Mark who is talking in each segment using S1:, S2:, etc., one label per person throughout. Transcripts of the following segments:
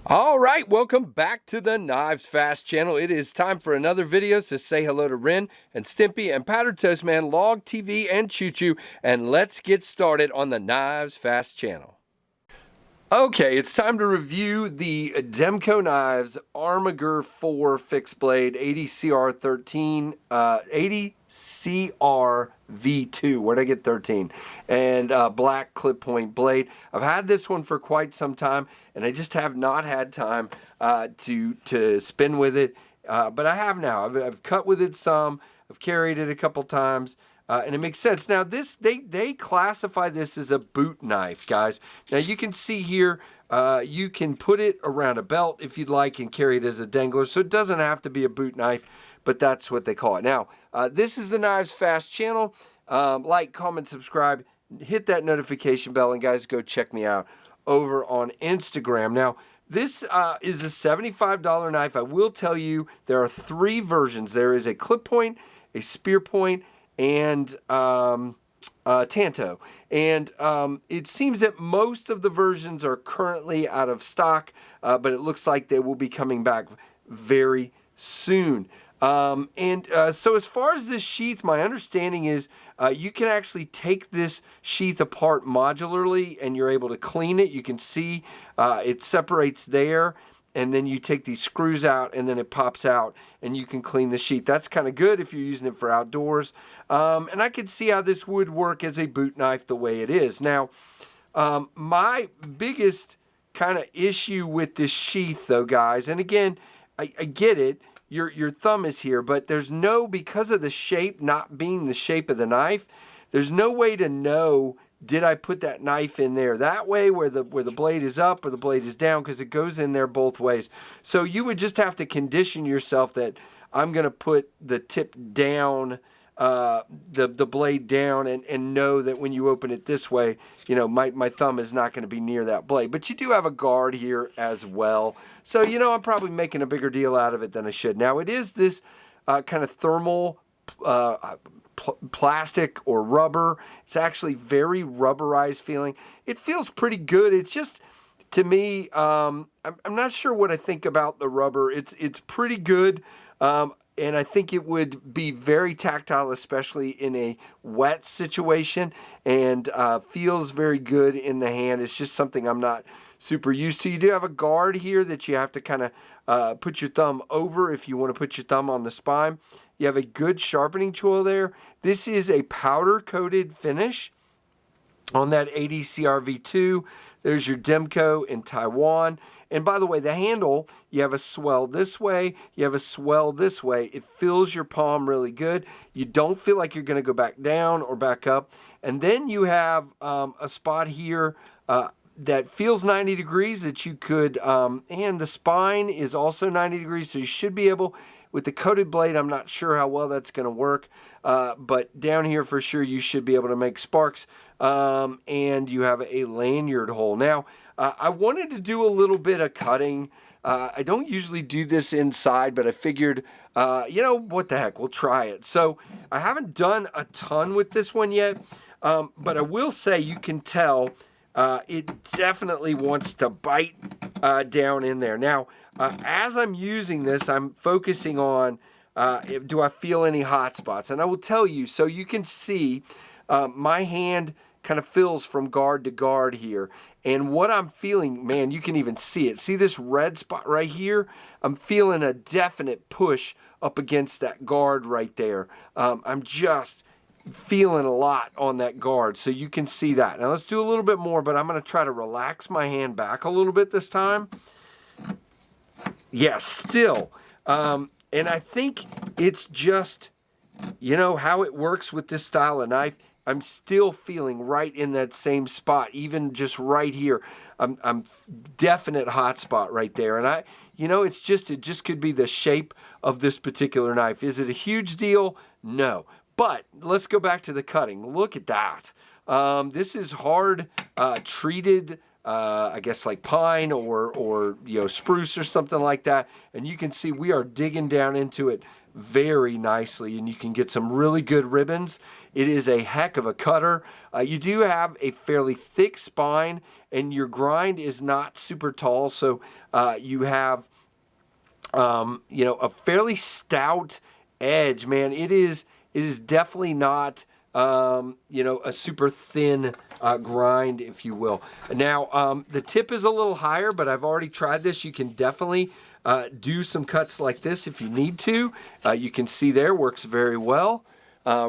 S1: All right, welcome back to the KnivesFAST channel. It is time for another video, so say hello to Ren and Stimpy and Powdered Toast Man, Log TV, and Choo Choo, and let's get started on the KnivesFAST channel. Okay, it's time to review the Demko Knives Armiger 4 Fixed Blade 80CR13, 80CR-V2, where'd I get 13? And black clip point blade. I've had this one for quite some time, and I just have not had time to spin with it, but I have now. I've cut with it some, I've carried it a couple times, and it makes sense. Now this, they classify this as a boot knife, guys. Now you can see here, you can put it around a belt if you'd like and carry it as a dangler, so it doesn't have to be a boot knife, but that's what they call it. Now, this is the KnivesFAST channel. Like, comment, subscribe, hit that notification bell, and guys, go check me out over on Instagram. Now, this is a $75 knife. I will tell you, there are three versions. There is a clip point, a spear point, and Tanto. And it seems that most of the versions are currently out of stock, but it looks like they will be coming back very soon. So as far as this sheath, my understanding is you can actually take this sheath apart modularly and you're able to clean it. You can see it separates there, and then you take these screws out and then it pops out and you can clean the sheath. That's kind of good if you're using it for outdoors. And I could see how this would work as a boot knife the way it is. Now, my biggest kind of issue with this sheath though, guys, and again, I get it, your thumb is here, but there's no, because of the shape not being the shape of the knife, there's no way to know, did I put that knife in there that way where the blade is up or the blade is down, because it goes in there both ways. So you would just have to condition yourself that I'm going to put the tip down, the blade down, and know that when you open it this way, you know, my thumb is not going to be near that blade. But you do have a guard here as well. So, you know, I'm probably making a bigger deal out of it than I should. Now, it is this kind of thermal plastic or rubber. It's actually very rubberized feeling. It feels pretty good. It's just, to me, I'm not sure what I think about the rubber. It's pretty good. And I think it would be very tactile, especially in a wet situation, and feels very good in the hand. It's just something I'm not super used to. You do have a guard here that you have to kind of put your thumb over if you want to put your thumb on the spine. You have a good sharpening tool there. This is a powder-coated finish on that 80CR-V2. There's your Demko in Taiwan. And by the way, the handle, you have a swell this way, you have a swell this way. It fills your palm really good. You don't feel like you're going to go back down or back up. And then you have a spot here that feels 90 degrees that you could, and the spine is also 90 degrees, so you should be able, with the coated blade, I'm not sure how well that's going to work, but down here for sure you should be able to make sparks, and you have a lanyard hole. Now, I wanted to do a little bit of cutting. I don't usually do this inside, but I figured, you know, what the heck, we'll try it. So I haven't done a ton with this one yet, but I will say you can tell it definitely wants to bite down in there. Now, as I'm using this, I'm focusing on, do I feel any hot spots? And I will tell you, so you can see my hand kind of feels from guard to guard here. And what I'm feeling, man, you can even see it. See this red spot right here? I'm feeling a definite push up against that guard right there. I'm just feeling a lot on that guard, so you can see that. Now let's do a little bit more, but I'm going to try to relax my hand back a little bit this time. Yeah, still. And I think it's just, you know, how it works with this style of knife. I'm still feeling right in that same spot, even just right here. I'm definite hot spot right there. And you know, it just could be the shape of this particular knife. Is it a huge deal? No. But let's go back to the cutting. Look at that. This is hard treated, I guess like pine or you know, spruce or something like that. And you can see we are digging down into it very nicely, and you can get some really good ribbons. It is a heck of a cutter. You do have a fairly thick spine, and your grind is not super tall, so you have a fairly stout edge, man. It is definitely not a super thin grind, if you will. Now, the tip is a little higher, but I've already tried this. You can definitely do some cuts like this if you need to. You can see there, works very well.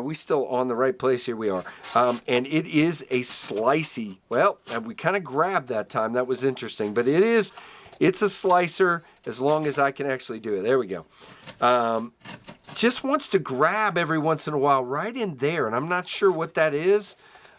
S1: We still on the right place? Here we are. And it is a slicey. Well, we kind of grabbed that time. That was interesting. But it's a slicer as long as I can actually do it. There we go. Just wants to grab every once in a while right in there, and I'm not sure what that is.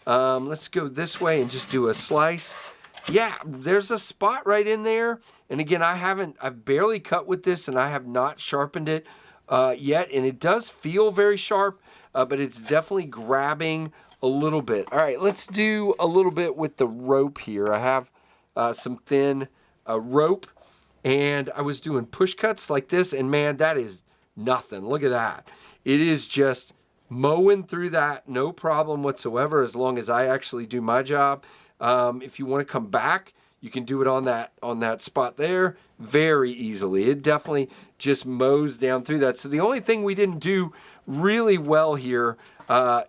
S1: Let's go this way and just do a slice. Yeah, there's a spot right in there. And again, I've barely cut with this, and I have not sharpened it yet, and it does feel very sharp, but it's definitely grabbing a little bit. All right, let's do a little bit with the rope here. I have some thin rope, and I was doing push cuts like this, and man, that is nothing. Look at that. It is just mowing through that, no problem whatsoever, as long as I actually do my job. If you want to come back, you can do it on that spot there very easily. It definitely just mows down through that. So the only thing we didn't do really well here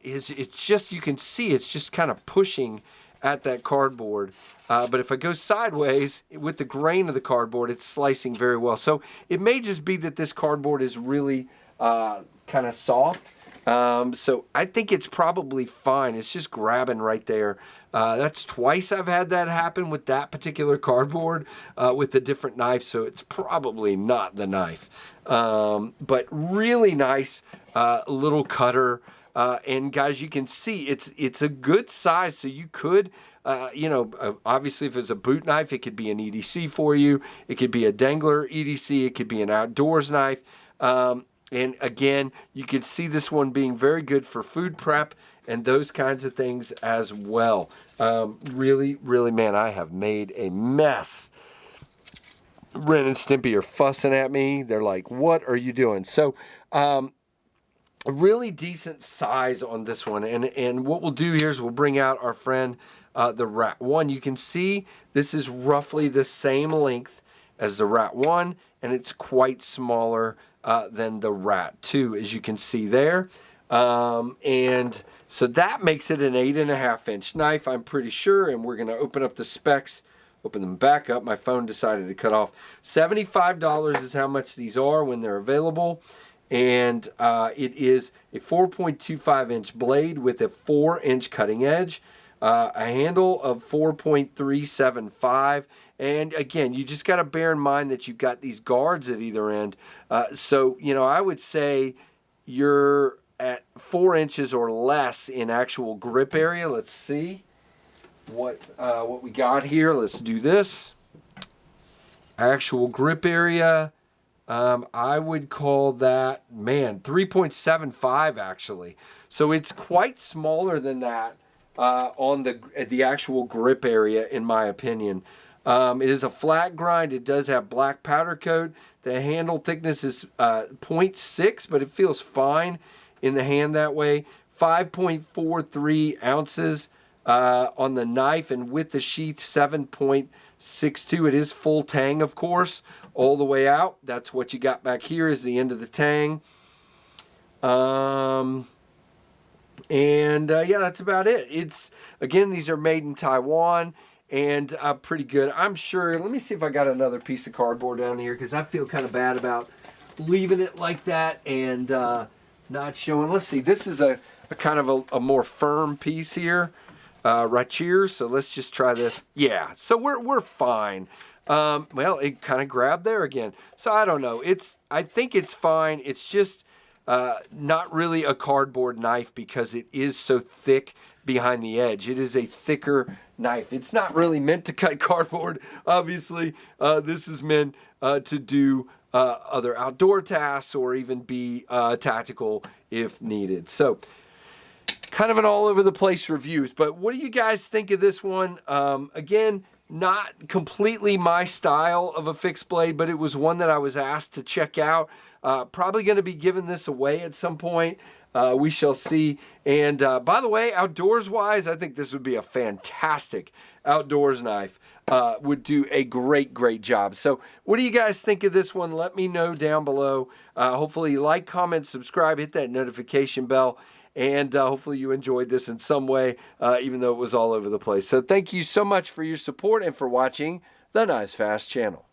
S1: is it's just, you can see it's just kind of pushing at that cardboard. But if I go sideways with the grain of the cardboard, it's slicing very well. So it may just be that this cardboard is really kind of soft. So I think it's probably fine. It's just grabbing right there. That's twice I've had that happen with that particular cardboard with a different knife, so it's probably not the knife. But really nice little cutter. And guys, you can see it's a good size, so you could, obviously if it's a boot knife, it could be an EDC for you. It could be a dangler EDC. It could be an outdoors knife. And again, you can see this one being very good for food prep and those kinds of things as well. Really, really, man, I have made a mess. Ren and Stimpy are fussing at me. They're like, what are you doing? So, a really decent size on this one. And what we'll do here is we'll bring out our friend, the Rat 1. You can see this is roughly the same length as the Rat 1, and it's quite smaller than the Rat 2, as you can see there. And so that makes it an 8.5 inch knife, I'm pretty sure. And we're going to open up the specs, open them back up. My phone decided to cut off. $75 is how much these are when they're available. And it is a 4.25 inch blade with a 4 inch cutting edge, a handle of 4.375. And again, you just got to bear in mind that you've got these guards at either end. So, I would say you're at 4 inches or less in actual grip area. Let's see what we got here. Let's do this. Actual grip area. I would call that, 3.75 actually. So it's quite smaller than that on the actual grip area, in my opinion. It is a flat grind. It does have black powder coat. The handle thickness is 0.6, but it feels fine in the hand that way. 5.43 ounces on the knife, and with the sheath, 7.62. It is full tang, of course, all the way out. That's what you got back here is the end of the tang. Yeah, that's about it. It's, again, these are made in Taiwan. And pretty good. I'm sure, let me see if I got another piece of cardboard down here, because I feel kind of bad about leaving it like that and not showing. Let's see, this is a kind of a more firm piece here, right here. So let's just try this. Yeah, so we're fine. Well, it kind of grabbed there again. So I don't know. I think it's fine. It's just not really a cardboard knife because it is so thick behind the edge. It is a thicker knife. It's not really meant to cut cardboard, obviously. This is meant to do other outdoor tasks or even be tactical if needed. So kind of an all over the place reviews, but what do you guys think of this one? Again, not completely my style of a fixed blade, but it was one that I was asked to check out. Probably going to be giving this away at some point. We shall see. And by the way, outdoors-wise, I think this would be a fantastic outdoors knife. Would do a great, great job. So what do you guys think of this one? Let me know down below. Hopefully you like, comment, subscribe, hit that notification bell. And hopefully you enjoyed this in some way, even though it was all over the place. So thank you so much for your support and for watching the KnivesFAST channel.